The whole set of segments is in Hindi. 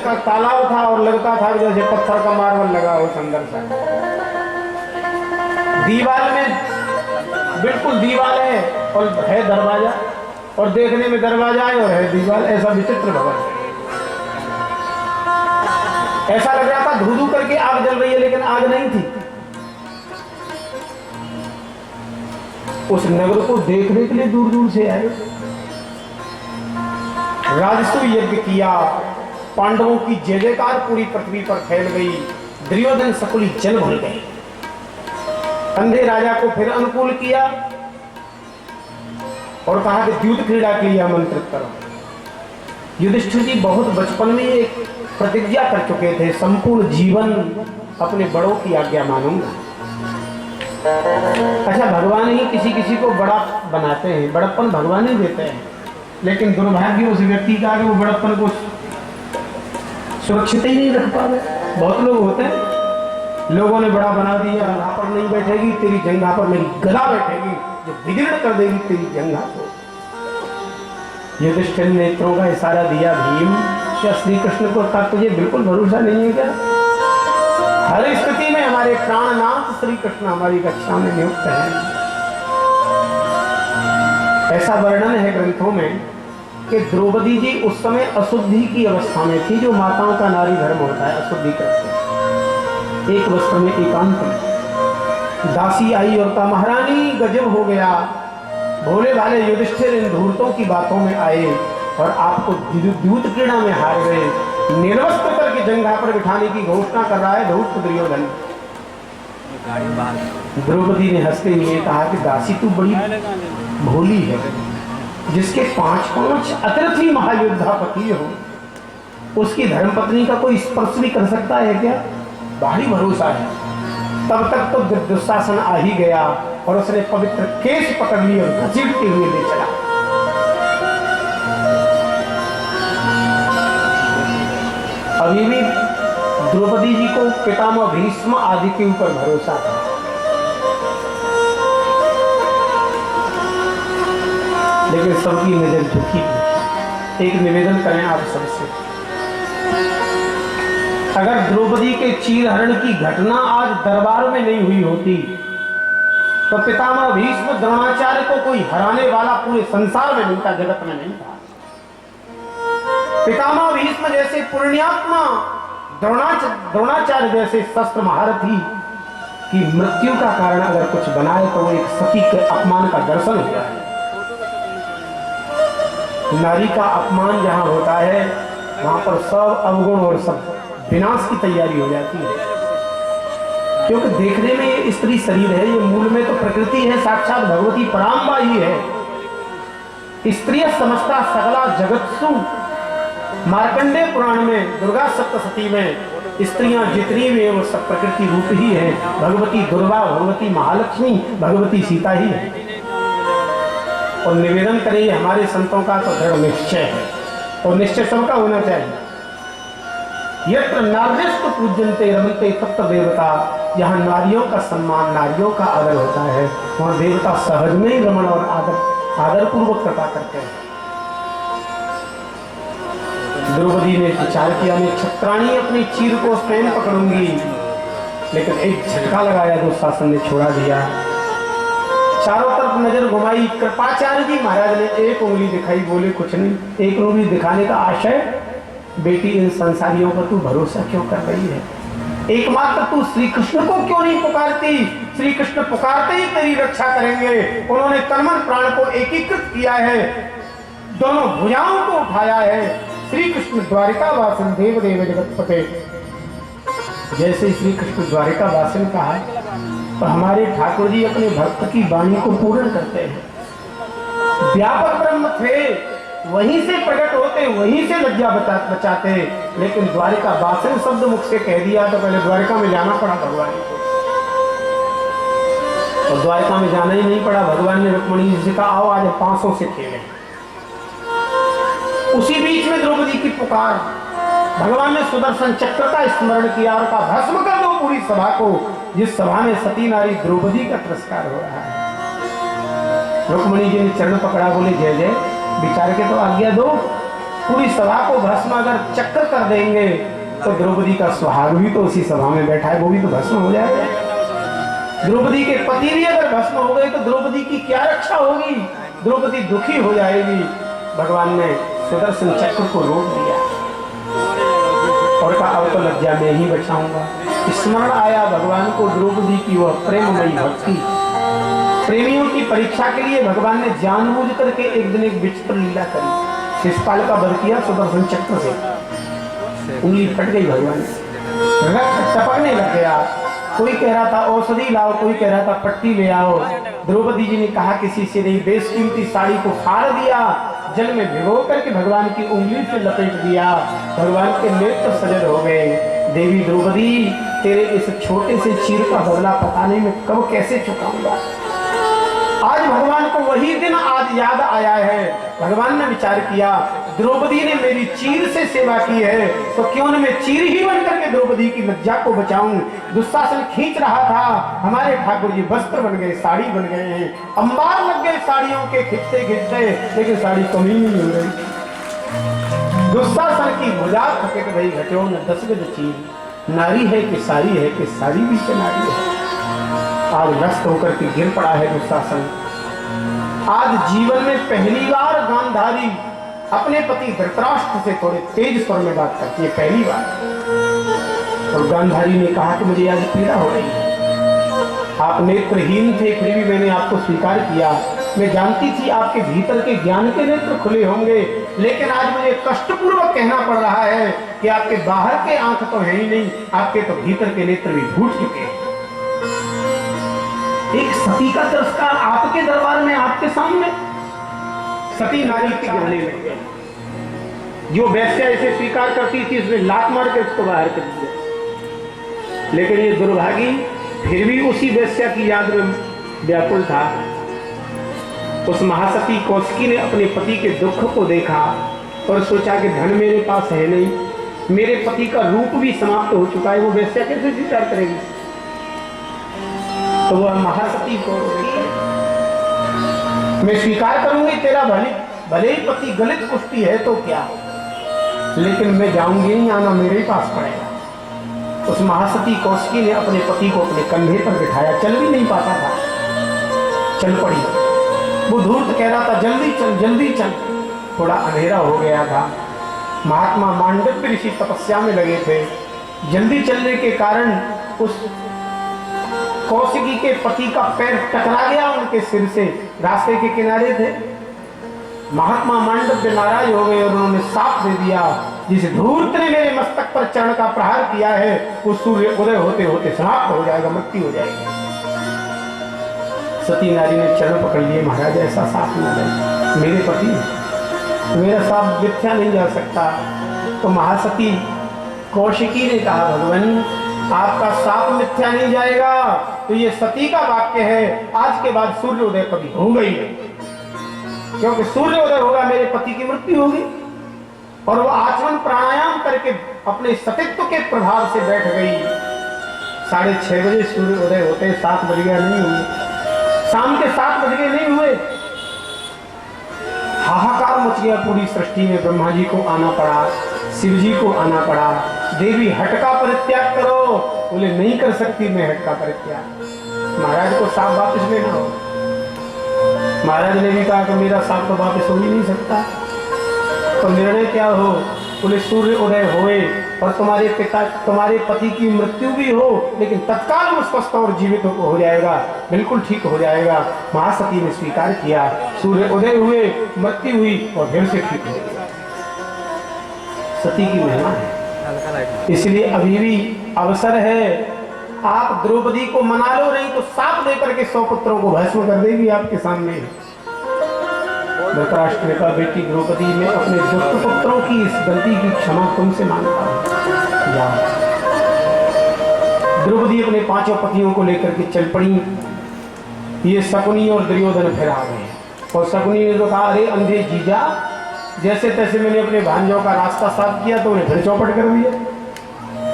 का तालाब था और लगता था जैसे पत्थर का मार्बल लगा हो सुंदर सा। दीवार में बिल्कुल दीवार है और है दरवाजा, और देखने में दरवाजा है और है दीवार। ऐसा विचित्र भवन है। ऐसा लग रहा था धू-धू करके आग जल रही है, लेकिन आग नहीं थी। उस नगर को देखने के लिए दूर दूर से आए। राजसूय यज्ञ किया, पांडवों की जय जयकार पूरी पृथ्वी पर फैल गई। दुर्योधन सकुली जल भर गए। अंधे राजा को फिर अनुकूल किया और कहा कि द्यूत क्रीड़ा के लिए आमंत्रित करो। युधिष्ठिर जी बहुत बचपन में एक प्रतिज्ञा कर चुके थे, संपूर्ण जीवन अपने बड़ों की आज्ञा मानूंगा। अच्छा, भगवान ही किसी किसी को बड़ा बनाते हैं, बड़प्पन भगवान ही देते हैं, लेकिन दुर्भाग्य उस व्यक्ति का कि वो बड़प्पन को सुरक्षित ही नहीं रख पा रहे। बहुत लोग होते हैं, लोगों ने बड़ा बना दिया, यहाँ पर नहीं बैठेगी तेरी जंघा पर मेरी गदा बैठेगी, जो विदीर्ण कर देगी तेरी जंघा को। युधिष्ठिर ने नेत्रों का इशारा दिया, भीम क्या श्री कृष्ण को था तुझे बिल्कुल भरोसा नहीं है क्या? हर स्थिति में हमारे प्राणनाथ श्री कृष्ण हमारी रक्षा में नियुक्त है। ऐसा वर्णन है ग्रंथों में कि द्रौपदी जी उस समय अशुद्धि की अवस्था में थी, जो माताओं का नारी धर्म होता है, अशुद्धि करते हैं। एक वस्त्र में एकांत में दासी आई और कहा महारानी गजब हो गया, भोले भाले युधिष्ठिर इन धूर्तों की बातों में आए और आपको द्यूत क्रीड़ा में हार गए, निर्वस्त्र करके जंघा पर बिठाने की घोषणा कर रहा है धूर्त दुर्योधन। द्रौपदी ने हंसते हुए कहा कि दासी तू बड़ी भोली है, जिसके 5 अतिरथी महायोद्धा पति हो, उसकी धर्मपत्नी का कोई स्पर्श भी कर सकता है क्या? भारी भरोसा है। तब तक तो दुशासन आ ही गया और उसने पवित्र केश पकड़ ली और घसीटते हुए ले चला। अभी भी द्रौपदी जी को पितामह भीष्म आदि के ऊपर भरोसा था। लेकिन सबकी नजर झुकी। एक निवेदन करें आप सबसे, अगर द्रौपदी के चीरहरण की घटना आज दरबार में नहीं हुई होती तो पितामह भीष्म द्रोणाचार्य को कोई हराने वाला पूरे संसार में नहीं था, जगत में नहीं था। पितामह भीष्म जैसे पुण्यात्मा, द्रोणाचार्य जैसे शस्त्र महारथी की मृत्यु का कारण अगर कुछ बनाए तो वो एक सती के अपमान का दर्शन हुआ है। नारी का अपमान जहां होता है वहां पर सब अवगुण और सब विनाश की तैयारी हो जाती है, क्योंकि देखने में ये स्त्री शरीर है, ये मूल में तो प्रकृति है, साक्षात भगवती पराम्बा ही है। स्त्री समस्ता सकला जगत्सु, मार्कंडेय पुराण में दुर्गा सप्तशती में स्त्रियां जितनी भी है वो सब प्रकृति रूप ही है। भगवती दुर्गा, भगवती महालक्ष्मी, भगवती सीता ही है। और निवेदन करिए हमारे संतों का तो दृढ़ निश्चय है, और निश्चय सबका होना चाहिए। यत्र नार्यस्तु पूज्यन्ते रमन्ते तत्र देवता, यहाँ नारियों का सम्मान, नारियों का आदर होता है, वहाँ देवता सहज में ही रमण और आदर पूर्वक कृपा करते हैं। द्रौपदी ने विचार किया मैं छत्राणी अपनी चीर को स्वयं पकड़ूंगी, लेकिन एक झटका लगाया दुशासन ने छोड़ा दिया। चारों तरफ नजर घुमाई, कृपाचार्य जी महाराज ने एक उंगली दिखाई, बोले कुछ नहीं। एक उंगली दिखाने का आशय, बेटी इन संसारियों पर तू भरोसा क्यों कर रही है? एकमात्र तू श्री कृष्ण को क्यों नहीं पुकारती? श्री कृष्ण पुकारते ही तेरी रक्षा करेंगे। उन्होंने तन मन प्राण को एकीकृत किया है, दोनों भुजाओं को उठाया है। श्री कृष्ण द्वारिका वासन देव देव जगतपते, जैसे श्री कृष्ण द्वारिका वासन कहा तो हमारे ठाकुर जी अपने भक्त की वाणी को पूर्ण करते हैं। व्यापक ब्रह्म थे, वहीं से प्रकट होते, वहीं से लज्जा बचाते, लेकिन द्वारिका वासन शब्द मुख से कह दिया तो पहले द्वारिका में जाना पड़ा भगवान को। और द्वारिका में जाना ही नहीं पड़ा, भगवान ने रुक्मिणी जी से कहा आओ आज 500 से खेलें। उसी बीच में द्रौपदी की पुकार, भगवान ने सुदर्शन चक्र का स्मरण किया और कहा भस्म कर दो पूरी सभा को, जिस सभा में सती नारी द्रौपदी का तिरस्कार हो रहा है। रुक्मिणी जी ने चरण पकड़ा, बोले जय जय, विचार के तो आज्ञा दो। पूरी सभा को भस्म अगर चक्कर कर देंगे तो द्रौपदी का सुहाग भी तो उसी सभा में बैठा है, वो भी तो भस्म हो जाएगा। द्रौपदी के पति भी अगर भस्म हो गए तो द्रौपदी की क्या रक्षा होगी? द्रौपदी दुखी हो जाएगी। भगवान ने सुदर्शन चक्र को रोक दिया और कहा अब तो लज्जा में ही बचाऊंगा। स्मरण आया भगवान को द्रौपदी की वह प्रेममयी भक्ति। प्रेमियों की परीक्षा के लिए भगवान ने जानबूझ करके एक दिन एक विचित्र लीला करी। शिशुपाल का वध किया सुदर्शन चक्र से, उंगली फट गई भगवान से, रक्त टपकने लग गया। कोई कह रहा था औषधि लाओ, कोई कह रहा था पट्टी ले आओ। द्रौपदी जी ने कहा किसी से नहीं, बेशकीमती साड़ी को फाड़ दिया, जल में भिगो करके भगवान की उंगली से लपेट दिया। भगवान के नेत्र सजल हो गए। देवी द्रौपदी, तेरे इस छोटे से चीर का बदला पता नहीं मैं कब कैसे चुकाऊंगा। आज भगवान को वही दिन आज याद आया है। भगवान ने विचार किया द्रौपदी ने मेरी चीर से सेवा की है तो क्यों न मैं चीर ही बनकर के द्रौपदी की लज्जा को बचाऊं। दुशासन खींच रहा था, हमारे ठाकुर जी वस्त्र बन गए, साड़ी बन गए हैं, अंबार लग गए साड़ियों के खिंचते खिंचते, लेकिन साड़ी कमी नहीं मिल रही। दुशासन की भुजा खटक गई, घटों में 10 गज चीर। नारी है कि साड़ी भी से नारी है। आज व्यस्त होकर के गिर पड़ा है दुशासन। आज जीवन में पहली बार गांधारी अपने पति धृतराष्ट्र से थोड़े तेज स्वर में बात करती है, पहली बार। और गांधारी ने कहा कि मुझे आज पीड़ा हो रही है। आप नेत्रहीन थे फिर भी मैंने आपको स्वीकार किया। मैं जानती थी आपके भीतर के ज्ञान के नेत्र खुले होंगे, लेकिन आज मुझे कष्टपूर्वक कहना पड़ रहा है कि आपके बाहर के आंख तो है ही नहीं, आपके तो भीतर के नेत्र भी फूट चुके हैं। एक सती का तिरस्कार आपके दरबार में, आपके सामने। सती नारी के गिरने लग गए। जो वैश्या इसे स्वीकार करती थी उसने लात मार के उसको बाहर कर दिया। लेकिन ये दुर्भागी फिर भी उसी वैश्या की याद में व्याकुल था। उस महासती कौशिकी ने अपने पति के दुख को देखा और सोचा कि धन मेरे पास है नहीं, मेरे पति का रूप भी समाप्त हो चुका है, वो वैश्या कैसे स्वीकार करेगी। तो वह महासती को मैं स्वीकार करूंगी तेरा भले ही पति गलित कुश्ती है तो क्या, लेकिन मैं जाऊंगी नहीं, आना मेरे पास पड़ेगा। उस महासती कौशिकी ने अपने पति को अपने कंधे पर बिठाया, चल भी नहीं पाता था, चल पड़ी। वो धूर्त कह रहा था जल्दी चल। थोड़ा अंधेरा हो गया था। महात्मा मांडव्य ऋषि तपस्या में लगे थे। जल्दी चलने के कारण उस कौशिकी के पति का पैर टकरा गया उनके सिर से, रास्ते के किनारे थे। महात्मा मांडव्य नाराज हो गए और उन्होंने साफ दे दिया, जिस धूर्त ने मेरे मस्तक पर चरण का प्रहार किया है वो सूर्य उदय होते होते समाप्त हो जाएगा, मृत्यु हो जाएगी। सती नारी ने चरण पकड़ लिए, महाराज ऐसा साफ न दे, मेरे पति, मेरा साफ मिथ्या नहीं जा सकता। तो महासती कौशिकी ने कहा भगवान आपका साप मिथ्या नहीं जाएगा। तो ये सती का वाक्य है, आज के बाद सूर्योदय कभी होगा ही नहीं, क्योंकि सूर्योदय होगा मेरे पति की मृत्यु होगी। और वो आचमन प्राणायाम करके अपने सतित्व के प्रभाव से बैठ गई। 6:30 बजे सूर्योदय होते 7 बज गया नहीं हुए, शाम के 7 बज गए नहीं हुए। हाहाकार मच गया पूरी सृष्टि में। ब्रह्मा जी को आना पड़ा, शिव जी को आना पड़ा, देवी हट का परित्याग करो। बोले नहीं कर सकती मैं हट का परित्याग, महाराज को साप वापस लेना हो। महाराज ने भी कहा कि मेरा साप तो वापस हो ही नहीं सकता। तो निर्णय क्या हो? बोले सूर्य उदय होए और तुम्हारे पति की मृत्यु भी हो, लेकिन तत्काल वो स्वस्थ और जीवित हो जाएगा, बिल्कुल ठीक हो जाएगा। महासती ने स्वीकार किया, सूर्य उदय हुए, मृत्यु हुई और फिर से ठीक हो गया। सती की महिमा है। इसलिए अभी भी अवसर है, आप द्रौपदी को मना लो, नहीं तो साप देकर के 100 पुत्रों को भस्म कर देगी आपके सामने। धृतराष्ट्र ने कहा बेटी द्रौपदी मैं अपने दुष्ट पुत्रों की इस गलती की क्षमा तुमसे मांगता हूं, जाओ। द्रौपदी अपने 5 पतियों को लेकर के चल पड़ी। ये शकुनी और दुर्योधन फिर आ गए और शकुनी ने तो कहा अरे अंधे जीजा, जैसे तैसे मैंने अपने भांजों का रास्ता साफ किया तो उन्हें फिर चौपट कर दिया।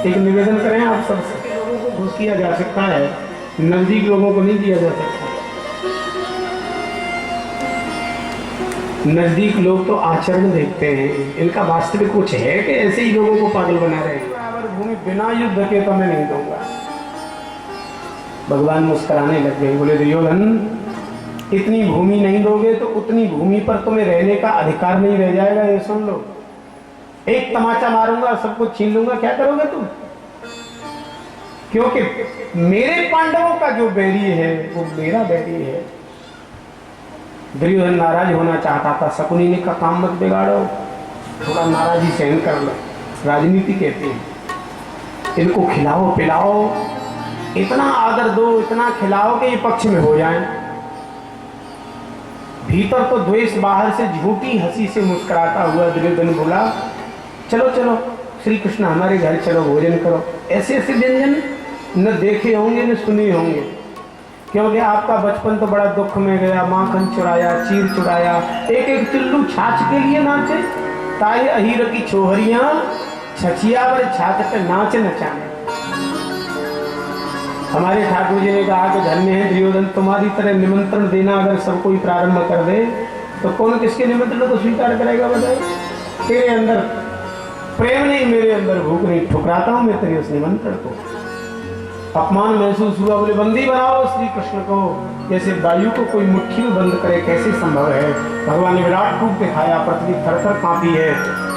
एक निवेदन करें आप सबसे, लोगों को घूस किया जा सकता है, नजदीक लोगों को नहीं दिया जा सकता। नजदीक लोग तो आचरण देखते हैं, इनका वास्तविक कुछ है कि ऐसे ही लोगों को पागल बना रहे हैं। बराबर भूमि बिना युद्ध के तो मैं नहीं दूंगा। भगवान मुस्कुराने लग गए, बोले दुर्योधन इतनी भूमि नहीं दोगे तो उतनी भूमि पर तुम्हें रहने का अधिकार नहीं रह जाएगा, ये सुन लो। एक तमाचा मारूंगा, सब कुछ छीन लूंगा, क्या करोगे तुम? क्योंकि मेरे पांडवों का जो बैरी है वो मेरा बैरी है। दुर्योधन नाराज होना चाहता था, शकुनी ने कहा काम मत बिगाड़ो, थोड़ा नाराजी सहन कर लो, राजनीति कहते हैं। इनको खिलाओ पिलाओ, इतना आदर दो, इतना खिलाओ कि ये पक्ष में हो जाएं। भीतर तो द्वेष, बाहर से झूठी हंसी से मुस्कुराता हुआ दुर्योधन बोला चलो चलो श्री कृष्ण हमारे घर चलो, भोजन करो। ऐसे ऐसे व्यंजन न देखे होंगे न सुने होंगे, क्योंकि आपका बचपन तो बड़ा दुख में गया। माखन चुराया, चीर चुराया, एक एक चिल्लू छाछ के लिए नाचे, ताई अहीर की छोहरियां छछिया पर छाछ पे नाच नचाने। हमारे ठाकुर जी ने कहा कि धन्य है दुर्योधन, तुम्हारी तरह निमंत्रण देना अगर सब कोई प्रारंभ कर दे तो कौन किसके निमंत्रण को स्वीकार करेगा? बताए तेरे अंदर प्रेम नहीं, मेरे अंदर भूख नहीं, ठुकराता हूं मैं तेरे उस निमंत्रण को। अपमान महसूस हुआ, बोले बंदी बनाओ श्री कृष्ण को, जैसे वायु को कोई मुट्ठी में बंद करे, कैसे संभव है? भगवान ने विराट रूप दिखाया, पृथ्वी थरथर कांपी है,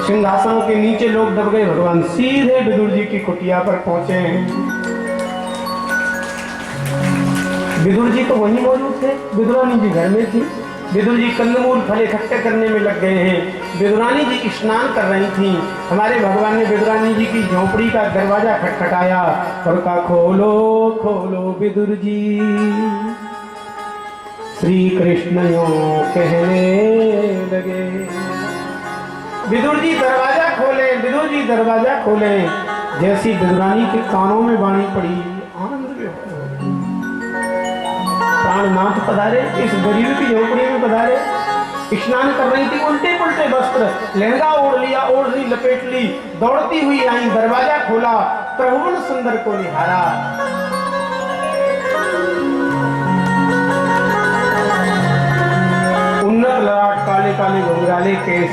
सिंहासनों के नीचे लोग दब गए। भगवान सीधे विदुर जी की कुटिया पर पहुंचे हैं। विदुर जी तो वहीं मौजूद थे, विदुरानी जी घर में थी। विदुर जी कंदमूल फल इकट्ठे करने में लग गए हैं। विदुरानी जी स्नान कर रही थी। हमारे भगवान ने विदुरानी जी की झोपड़ी का दरवाजा खटखटाया और कहा खोलो खोलो विदुर जी। श्री कृष्ण यूं कहने लगे। विदुर जी दरवाजा खोले, विदुर जी दरवाजा खोले। जैसी विदुरानी के कानों में वाणी पड़ी, आनंद में प्राणनाथ पधारे, इस गरीब की झोपड़ी में पधारे। स्नान कर रही थी, उल्टे पुल्टे वस्त्र, लहंगा ओढ़ लिया, ओढ़नी लपेट ली, दौड़ती हुई आई, दरवाजा खोला, प्रभुवन सुंदर को निहारा। उन्नत ललाट, काले काले घुंघराले केस,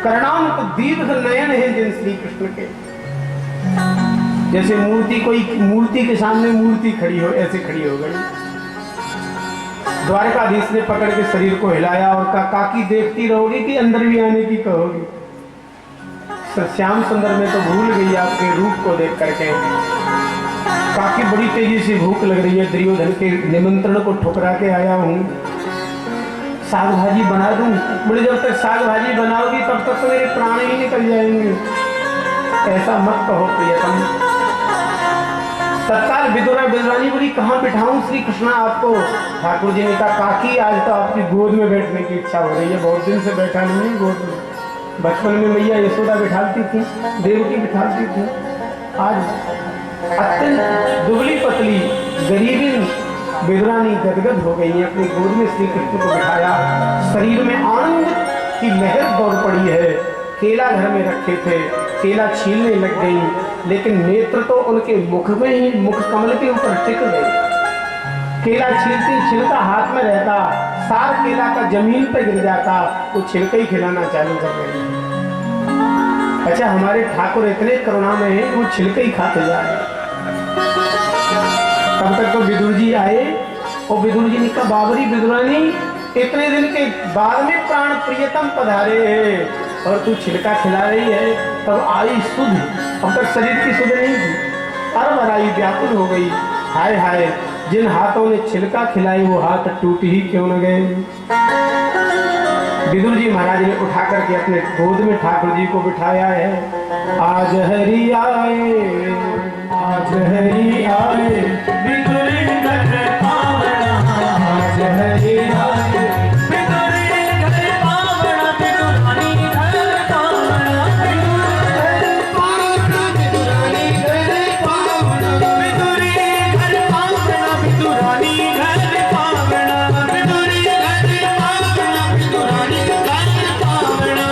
कर्णांत दीर्घ नयन है जिन श्री कृष्ण के। जैसे मूर्ति, कोई मूर्ति के सामने मूर्ति खड़ी हो, ऐसे खड़ी हो गई। द्वारकाधीश ने पकड़ के शरीर को हिलाया और कहा काकी देखती रहोगी कि अंदर भी आने की कहोगी? श्याम सुंदर में तो भूल गई आपके रूप को देख करके। काकी बड़ी तेजी से भूख लग रही है, दुर्योधन के निमंत्रण को ठुकरा के आया हूँ, साग भाजी बना दूं? बोले जब तक साग भाजी बनाओगी तब तक तो मेरे प्राण ही निकल जाएंगे। ऐसा मत कहो प्रियतम। तत्काल विदुरा विदुरानी बोली कहाँ बिठाऊं श्री कृष्ण आपको? ठाकुर जी ने कहा काकी आज तो आपकी गोद में बैठने की इच्छा हो रही है, बहुत दिन से बैठा नहीं है गोद में। बचपन में मैया यशोदा बिठाती थी, देवकी बिठाती थी, आज अत्यंत दुबली पतली गरीबी विदुरानी गदगद हो गई है, अपनी गोद में श्री कृष्ण को बिठाया। शरीर में आनंद की लहर दौड़ पड़ी है। केला घर में रखे थे, केला छीलने लग गई, लेकिन नेत्र तो उनके मुख में ही, मुख कमल के ऊपर टिक गए। केला छीलती छिलका हाथ में रहता, सार केला का जमीन पर गिर जाता, वो छिलका ही खिलाना चालू कर गए। अच्छा हमारे ठाकुर इतने करुणा में है, वो छिलका ही खाते जा रहे। तब तक तो विदुर जी आए और विदुर जी ने कहा बाबरी विदुरानी इतने दिन के बाद में प्राण प्रियतम पधारे हैं और तू छिलका खिला रही है। तब आई सुध, अब तक शरीर की सुध नहीं थी, अरब आई व्याकुल हो गई। हाय हाय, जिन हाथों ने छिलका खिलाई वो हाथ टूट ही क्यों न गए। विदुर जी महाराज ने उठा करके अपने गोद में ठाकुर जी को बिठाया है। आज हरि आए, आज हरि आए, विदुर घर पावना, आज हरि आए, विदुर घर पावना, विदुरानी घर पावना, विदुर घर पावना, विदुरानी घर पावना, विदुर घर पावना, विदुरानी घर पावना, विदुर घर पावना, विदुरानी घर पावना।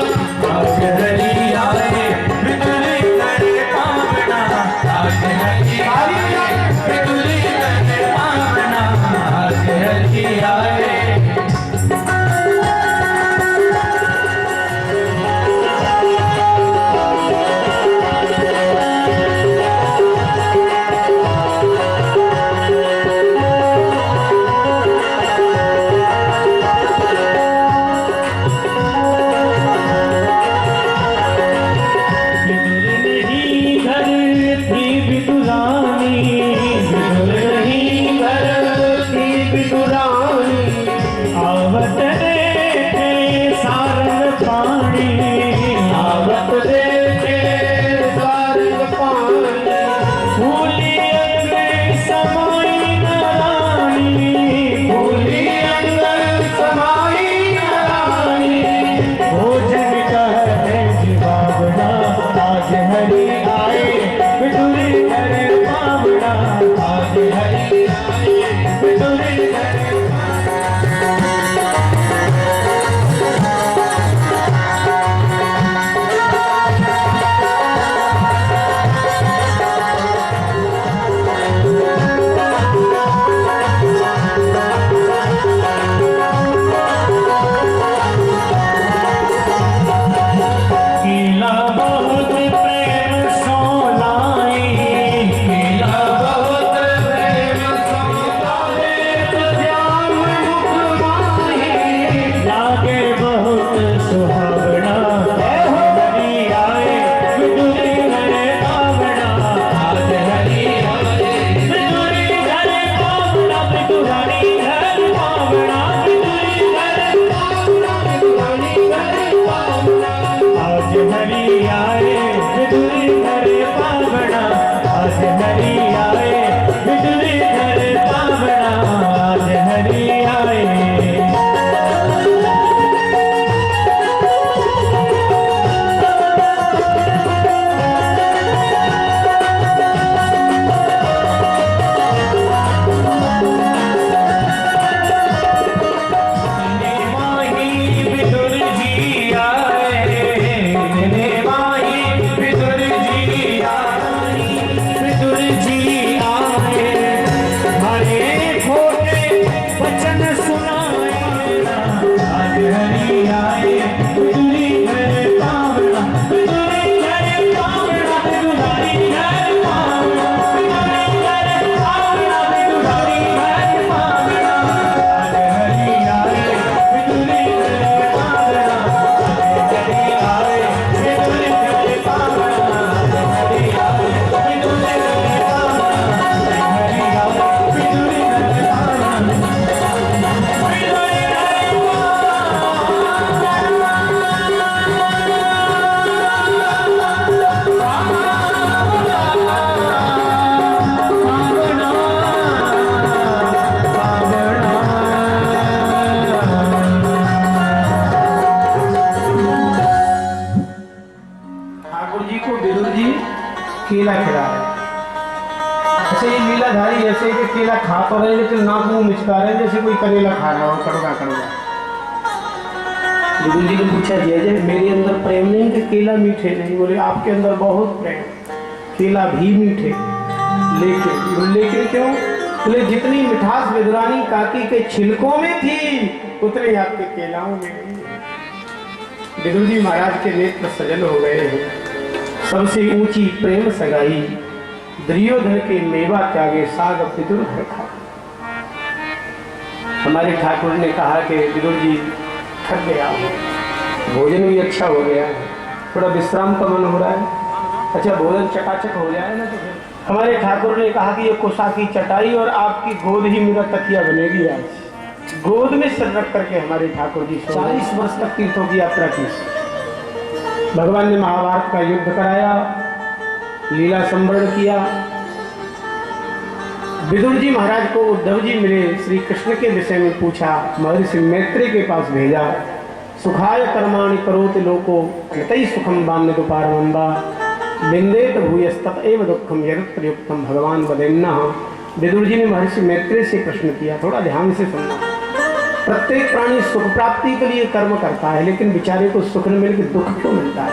आज हरि आए, विदुर घर पावना, केला खिला रहे हैं। ऐसे ये लीलाधारी ऐसे कि केला खा तो रहे लेकिन नाक मुंह मिचका रहे जैसे कोई करेला खा रहा हो, कड़वा कड़वा। गुरु जी ने पूछा, जय जय मेरे अंदर प्रेम नहीं कि केला मीठे नहीं? बोले आपके अंदर बहुत प्रेम, केला भी मीठे, लेकिन क्यों? बोले जितनी मिठास विदुरानी काकी के छिलकों में थी उतने आपके केलाओं में नहीं। विदुर जी महाराज के नेत्र सजल हो गए हैं। सबसे ऊंची प्रेम सगाई, दुर्योधन के मेवा त्यागे साग विदुर रखा। हमारे ठाकुर ने कहा कि विदुर जी थक गया, भोजन भी अच्छा हो गया है, थोड़ा विश्राम का मन हो रहा है, अच्छा भोजन चकाचक हो जाए ना। तो फिर हमारे ठाकुर ने कहा कि ये कुशा की चटाई और आपकी गोद ही मेरा तकिया बनेगी। आज गोद में सिर रख करके हमारे ठाकुर जी 40 वर्ष तक तीर्थों की यात्रा की। भगवान ने महाभारत का युद्ध कराया, लीला संवरण किया। विदुर जी महाराज को उद्धव जी मिले, श्री कृष्ण के विषय में पूछा, महर्षि मैत्री के पास भेजा। सुखाय कर्माणि करोति लोको यतई सुखम बान्यतु पारमंबा बिंदेत भूयस्तत एव दुःखम यत् प्रयुक्तम भगवान वदेन्नः। विदुर जी ने महर्षि मैत्री से प्रश्न किया, थोड़ा ध्यान से सुनना। प्रत्येक प्राणी सुख प्राप्ति के लिए कर्म करता है, लेकिन बेचारे को सुख न मिल के दुख क्यों मिलता है?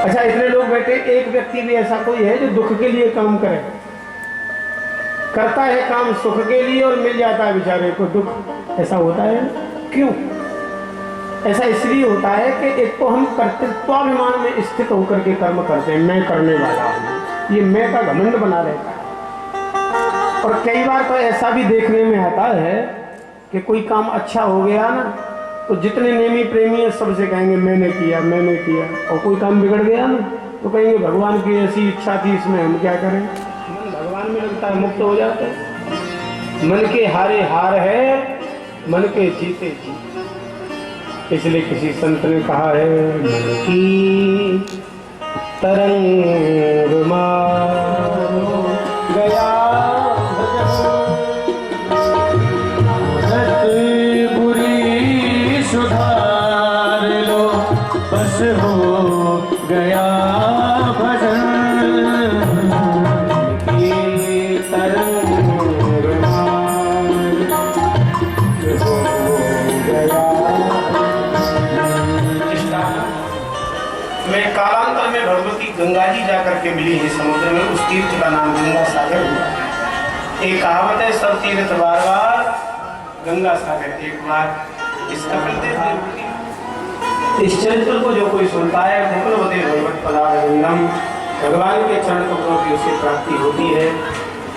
अच्छा इतने लोग बैठे, एक व्यक्ति भी ऐसा कोई है जो दुख के लिए काम करे? करता है काम सुख के लिए और मिल जाता है बेचारे को दुख। ऐसा होता है क्यों? ऐसा इसलिए होता है कि एक तो हम कर्तृत्वाभिमान में स्थित होकर के कर्म करते हैं, मैं करने वाला हूँ, ये मैं का घमंड बना रहता है। और कई बार तो ऐसा भी देखने में आता है कि कोई काम अच्छा हो गया ना, तो जितने नेमी प्रेमी है सबसे कहेंगे मैंने किया मैंने किया, और कोई काम बिगड़ गया ना तो कहेंगे भगवान की ऐसी इच्छा थी, इसमें हम क्या करें। मन भगवान में लगता है, मुक्त हो जाते हैं। मन के हारे हार है, मन के जीते जीत। इसलिए किसी संत ने कहा है, मन की तरंग मारो गया बुरी सुधार लो, बस हो गया भजन की तरंग मैं कालांतर में भगवती गंगा जी जाकर के मिली है समुद्र में, उस तीर्थ का नाम गंगा सागर हुआ। एक कहावत है, सब तीर्थ बार बार गंगा सागर एक बार। इसका इस चरित्र को जो कोई सुनता है, मुकुलवते भगवत पदारविंदम, भगवान के चरण कमलों की उसे प्राप्ति होती है।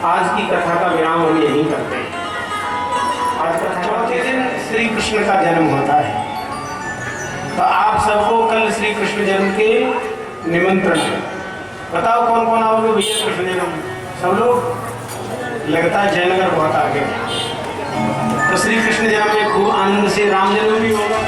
आज की कथा का विराम हम यहीं करते हैं। आज कथा चौथे दिन श्री कृष्ण का जन्म होता है, तो आप सबको कल श्री कृष्ण जन्म के निमंत्रण है। बताओ कौन कौन आओगे भैया कृष्ण जन्म? सब लोग? लगता है जयनगर बहुत आगे। तो श्री कृष्ण जन्म में खूब आनंद से राम जन्म भी होगा।